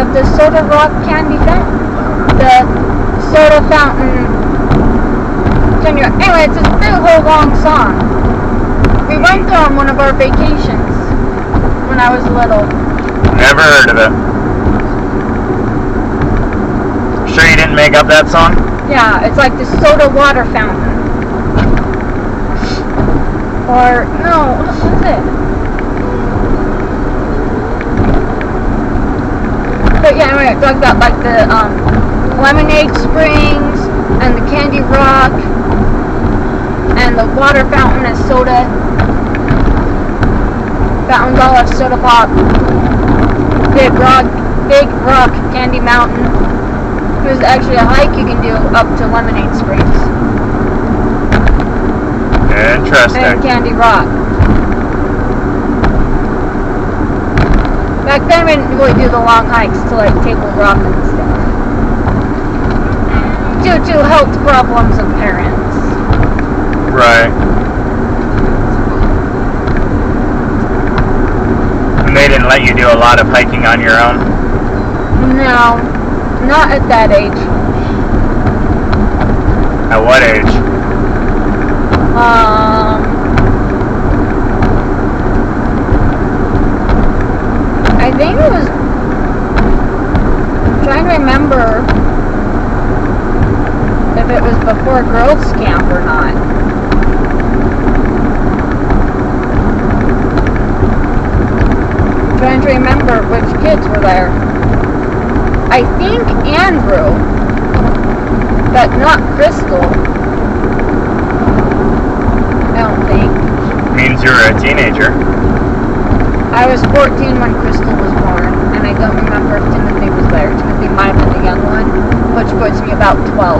of the soda rock candy fountain. The soda fountain. Anyway, it's a big whole long song. We went there on one of our vacations when I was little. Never heard of it. Sure you didn't make up that song? Yeah, it's like the soda water fountain. Or, no, what is it? But yeah, anyway, it talks about like the lemonade springs and the candy rock and the water fountain and soda. Fountains all have soda pop. Big rock candy mountain. There's actually a hike you can do up to Lemonade Springs. Interesting. And Candy Rock. Back then we didn't really do the long hikes to like Table Rock and stuff. Due to health problems of parents. Right. And they didn't let you do a lot of hiking on your own? No, not at that age. At what age? I think it was, I'm trying to remember if it was before Girls Camp or not. I'm trying to remember which kids were there. I think Andrew, but not Crystal. I don't think. Means you were a teenager. I was 14 when Crystal was born, and I don't remember if Timothy was there. Timothy might have been the young one, which puts me about 12.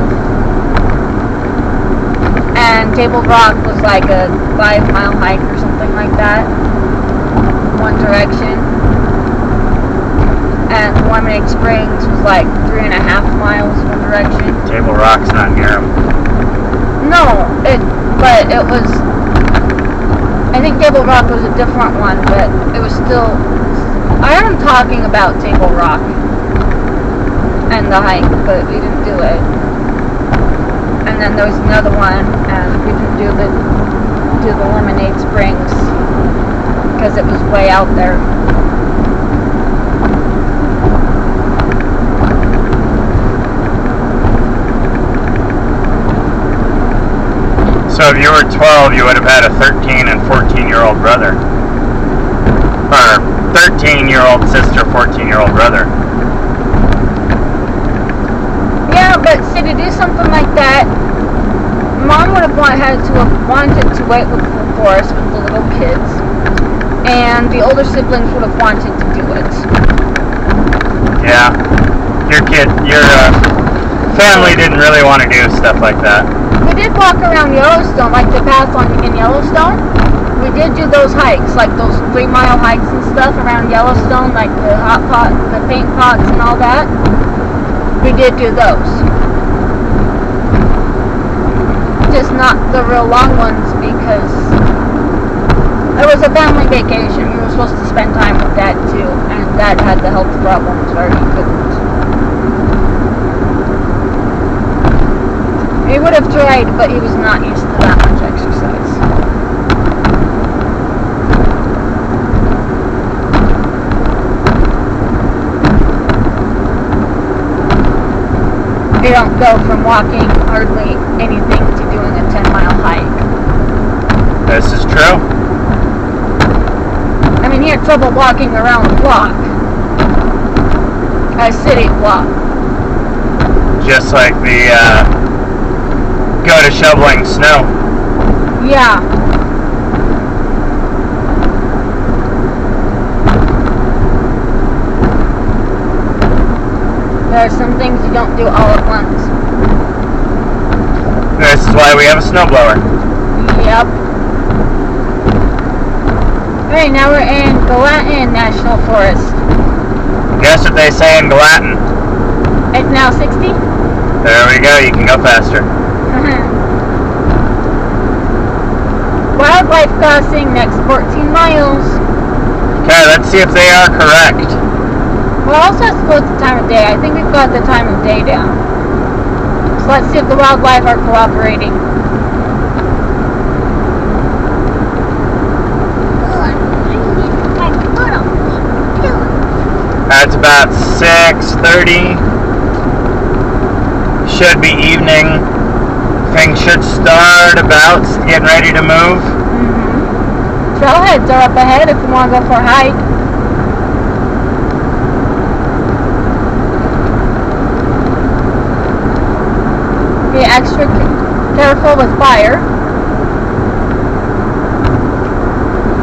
And Table Rock was like a 5-mile hike or something like that, one direction. And Lemonade Springs was like 3.5 miles one direction. Table Rock's not near them. No, but it was, I think Table Rock was a different one, but it was still, I am talking about Table Rock and the hike, but we didn't do it. And then there was another one, and we didn't do the Lemonade Springs because it was way out there. So if you were 12, you would have had a 13 and 14-year-old brother. Or 13-year-old sister, 14-year-old brother. Yeah, but see, to do something like that, Mom would have wanted to wait for us with the little kids, and the older siblings would have wanted to do it. Yeah. Your family didn't really want to do stuff like that. We did walk around Yellowstone, like the path in Yellowstone. We did do those hikes, like those 3-mile hikes and stuff around Yellowstone, like the hot pot, the paint pots and all that. We did do those. Just not the real long ones because it was a family vacation. We were supposed to spend time with Dad too, and Dad had the health problems where he couldn't. He would have tried, but he was not used to that much exercise. You don't go from walking hardly anything to doing a 10-mile hike. This is true. I mean, he had trouble walking around the block. A city block. Just like the, go to shoveling snow. Yeah. There are some things you don't do all at once. This is why we have a snowblower. Yep. Alright, now we're in Gallatin National Forest. Guess what they say in Gallatin? It's now 60? There we go, you can go faster. Wildlife crossing next 14 miles. Okay, let's see if they are correct. We're also supposed to time of day. I think we've got the time of day down. So let's see if the wildlife are cooperating. It's about 6:30. Should be evening. Things should start about getting ready to move. Trailheads are up ahead if you want to go for a hike. Be extra careful with fire.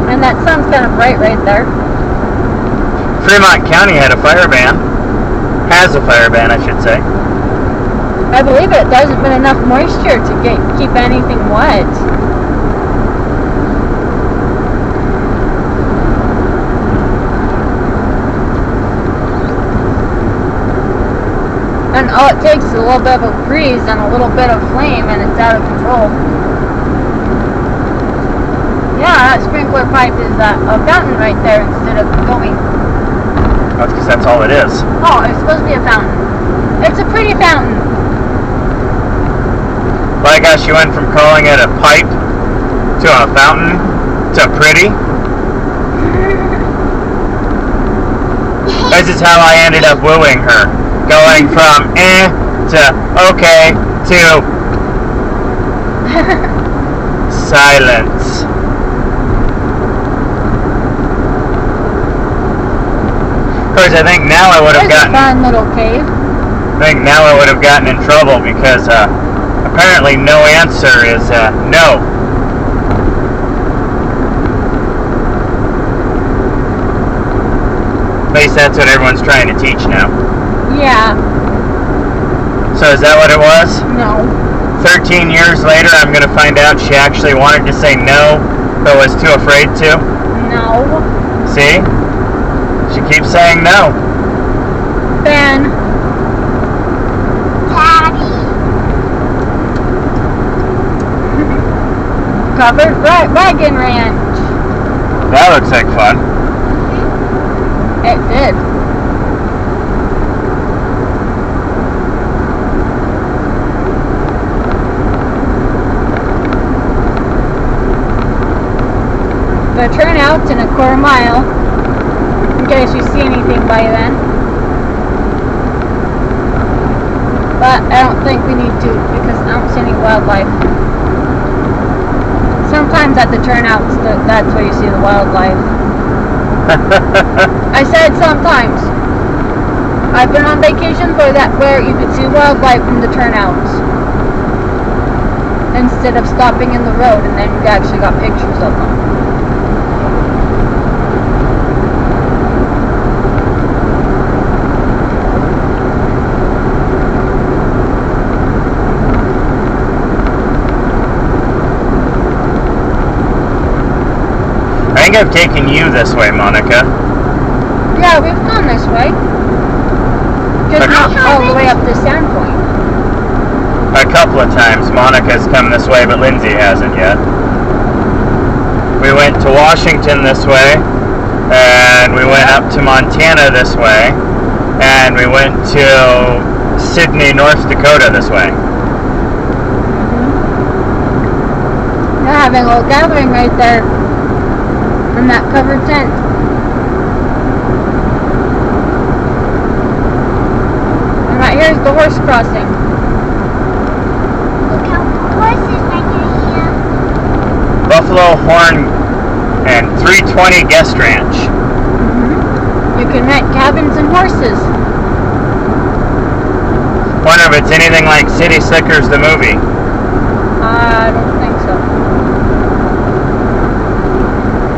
And that sun's kind of bright right there. Fremont County had a fire ban. Has a fire ban, I should say. I believe it. There hasn't been enough moisture to keep anything wet. And all it takes is a little bit of a breeze and a little bit of flame and it's out of control. Yeah, that sprinkler pipe is a fountain right there instead of going. That's because that's all it is. Oh, it's supposed to be a fountain. It's a pretty fountain. Well, I guess you went from calling it a pipe to a fountain to pretty. This is how I ended up wooing her. Going from to okay to silence. Of course, I think now I would have gotten. A fun little cave. I think now I would have gotten in trouble because apparently no answer is no. At least that's what everyone's trying to teach now. Yeah. So is that what it was? No. 13 years later, I'm going to find out she actually wanted to say no, but was too afraid to? No. See? She keeps saying no. Ben. Daddy. Covered wagon ranch. That looks like fun. It did. The turnout's in a quarter mile, in case you see anything by then. But I don't think we need to, because I don't see any wildlife. Sometimes at the turnouts, that's where you see the wildlife. I said sometimes. I've been on vacation where you could see wildlife from the turnouts. Instead of stopping in the road, and then you actually got pictures of them. I think I've taken you this way, Monica. Yeah, we've gone this way. Just not all the way up to Sandpoint. A couple of times Monica's come this way, but Lindsay hasn't yet. We went to Washington this way, and we went up to Montana this way, and we went to Sydney, North Dakota this way. They're having a little gathering right there in that covered tent. And right here is the horse crossing. Look how horses right here. Buffalo Horn and 320 Guest Ranch. You can rent cabins and horses. Wonder if it's anything like City Slickers the movie. I don't think so.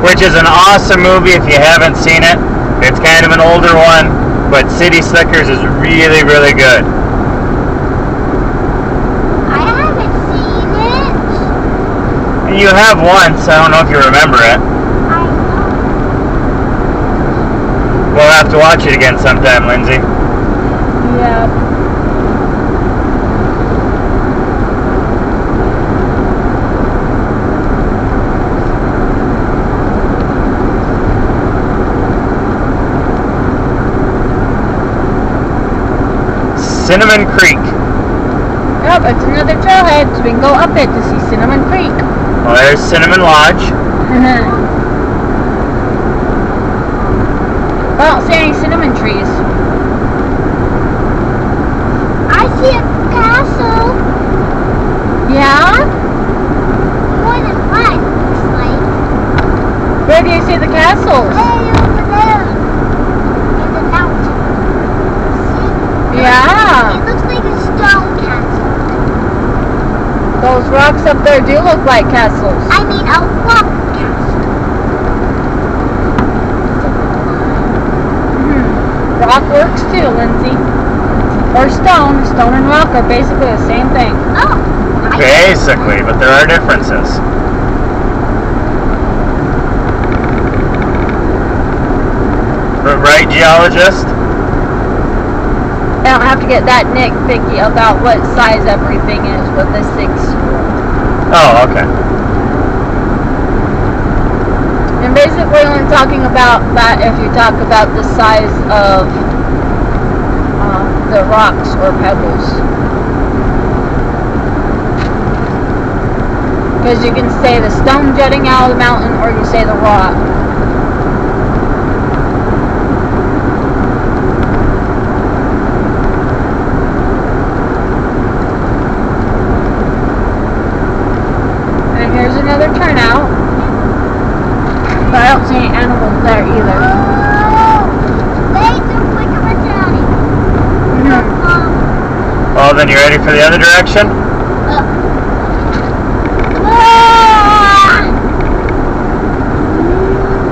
Which is an awesome movie if you haven't seen it. It's kind of an older one, but City Slickers is really, really good. I haven't seen it. You have once, I don't know if you remember it. I know. We'll have to watch it again sometime, Lindsay. Yeah. Cinnamon Creek. Yep, it's another trailhead, so we can go up it to see Cinnamon Creek. Well, there's Cinnamon Lodge. I don't see any cinnamon trees. I see a castle. Yeah? More than one, looks like. Where do you see the castles? Way over there. In the mountain. See? Yeah. It looks like a stone castle. Those rocks up there do look like castles. I mean a rock castle. Rock works too, Lindsay. Or stone. Stone and rock are basically the same thing. Oh. Basically, but there are differences. Right, geologist? I don't have to get that nitpicky about what size everything is with this thing's. Oh, okay. And basically when talking about that, if you talk about the size of the rocks or pebbles. Because you can say the stone jutting out of the mountain or you say the rock. And here's another turnout. But I don't see any animals there either. Oh, they look like a Italian. Well, then you ready for the other direction?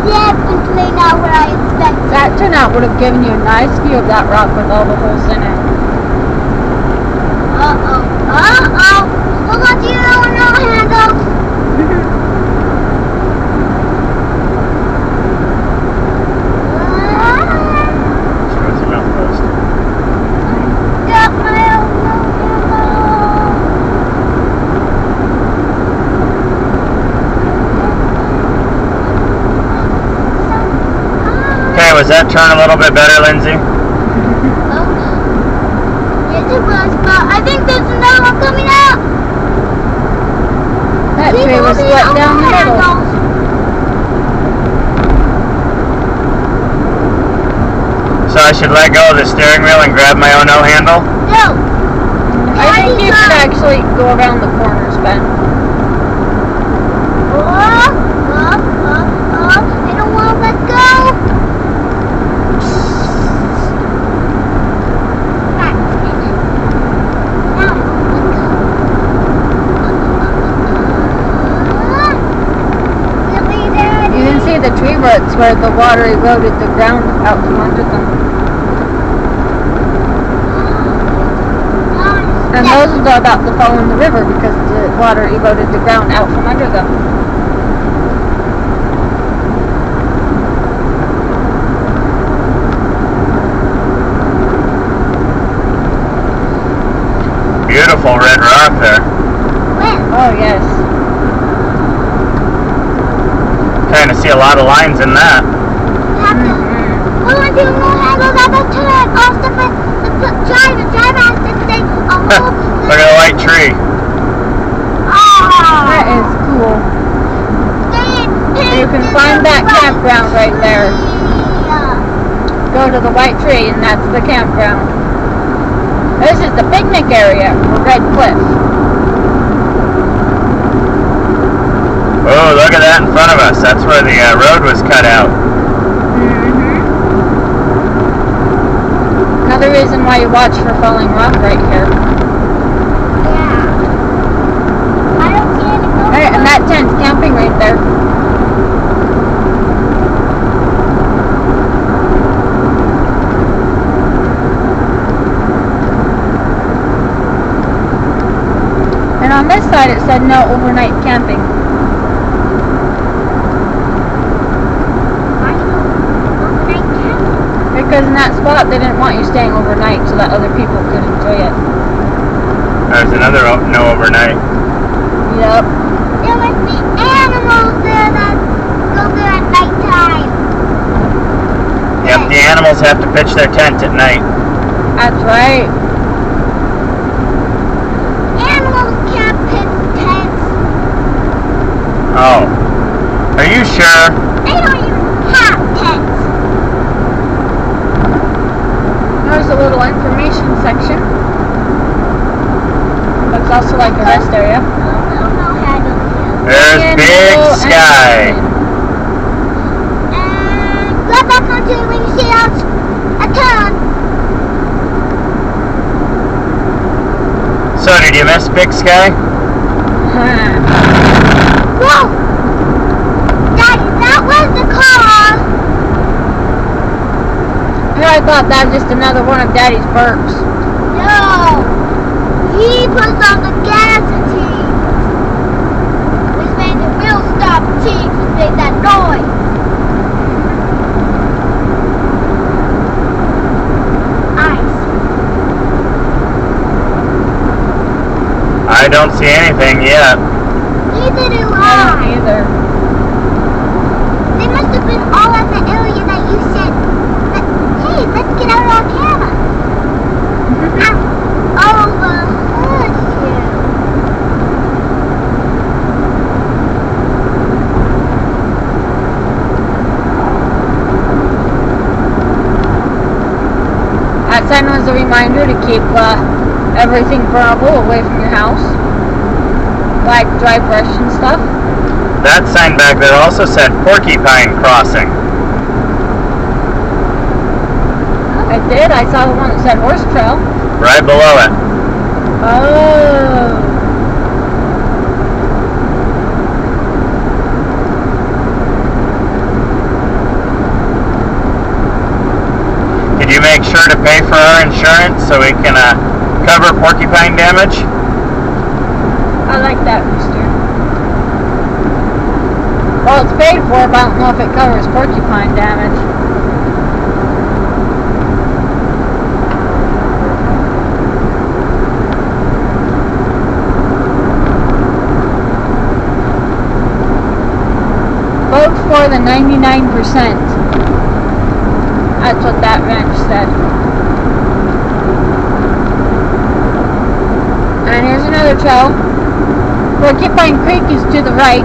Definitely not what I expected. That turnout would have given you a nice view of that rock with all the holes in it. Uh-oh. Uh-oh. Hold on to your own handle. Shows the mouth post. Got my own handle. Okay, was that turn a little bit better, Lindsay? Yes, it was, but I think there's another one coming out. That tree was split down the middle. So I should let go of the steering wheel and grab my own no handle? No. I think you should actually go around the corners, Ben. I don't want to let go. You can see the tree roots where the water eroded the ground out from under them. And those are about to fall in the river because the water eroded the ground out from under them. Beautiful red rock there. Oh, yes. Kind of see a lot of lines in that. Hold on to your handle, that's a turn. Oh, stop it. The driver has to stay. Look at the white tree. That is cool. You can find that campground right there. Go to the white tree and that's the campground. This is the picnic area for Red Cliff. Oh, look at that in front of us. That's where the road was cut out. Another reason why you watch for falling rock right here. I don't see any more. Right, and that tent's camping right there. And on this side it said no overnight camping. Because in that spot they didn't want you staying overnight so that other people could enjoy it. There's another no overnight. Yep. There must be animals there that go there at nighttime. Yep, the animals have to pitch their tent at night. That's right. Oh. Are you sure? They don't even have pets. There's a little information section. Looks also like a rest area. There's Big Sky. And go back onto it when you see us a turn. So, did you miss Big Sky? Whoa! Daddy, that was the car. I thought that was just another one of Daddy's burps. No. He puts on the gas teeth. Which made the real stop teeth which made that noise. Ice. I don't see anything yet. Neither do I I. don't either. They must have been all at the area that you said. That, hey, let's get out of our camera. Overheard you. That sign was a reminder to keep everything burnable away from your house. Like dry brush and stuff. That sign back there also said Porcupine Crossing. I did. I saw the one that said horse trail. Right below it. Oh. Did you make sure to pay for our insurance so we can cover porcupine damage? I like that, mister. Well, it's paid for, but I don't know if it covers porcupine damage. Vote for the 99%. That's what that ranch said. And here's another trail. Porcupine Creek is to the right.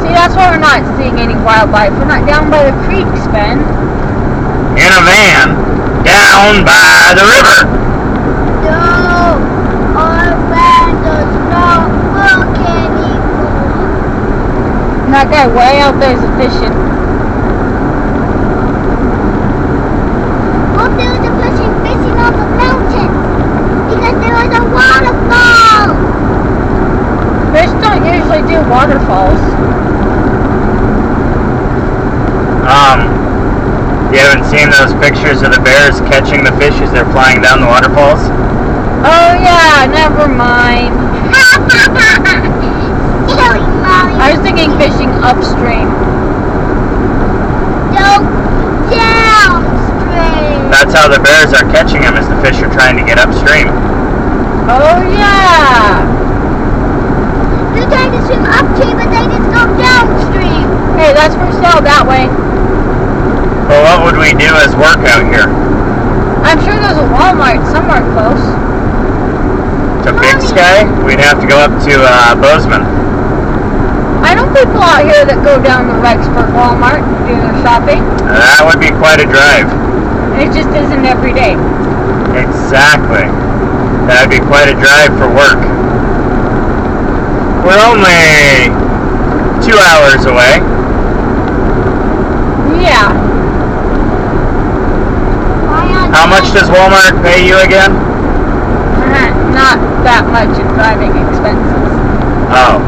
See, that's why we're not seeing any wildlife. We're not down by the creeks, Ben. In a van. Down by the river. No, our van does not work anymore. And that guy way out there is fishing. We'll do the fishing on the mountain because there was a waterfall. Fish don't usually do waterfalls. You haven't seen those pictures of the bears catching the fish as they're flying down the waterfalls? Oh yeah, never mind. Silly Molly. I was thinking fishing upstream. No, downstream. That's how the bears are catching them, as the fish are trying to get upstream. Oh yeah. They're trying to swim upstream, but they just go downstream. Hey, that's for sale that way. Well, what would we do as work out here? I'm sure there's a Walmart somewhere close. To Big Sky? We'd have to go up to Bozeman. I know people out here that go down to Rexburg Walmart and do their shopping. That would be quite a drive. And it just isn't every day. Exactly. That'd be quite a drive for work. We're only 2 hours away. Yeah. How much does Walmart pay you again? Not that much in driving expenses. Oh.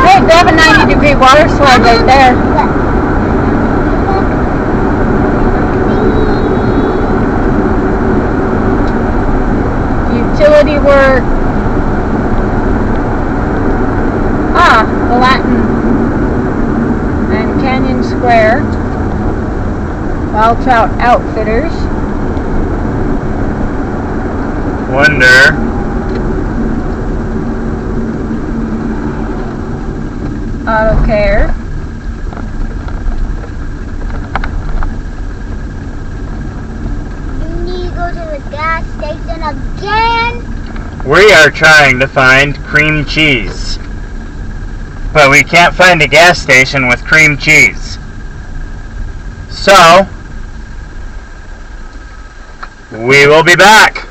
Hey, they have a 90-degree water slide right there. Utility work. The Latin and Canyon Square. Wild Trout Outfitters. Wonder. Auto Care. You need to go to the gas station again. We are trying to find cream cheese. But we can't find a gas station with cream cheese. So, we will be back.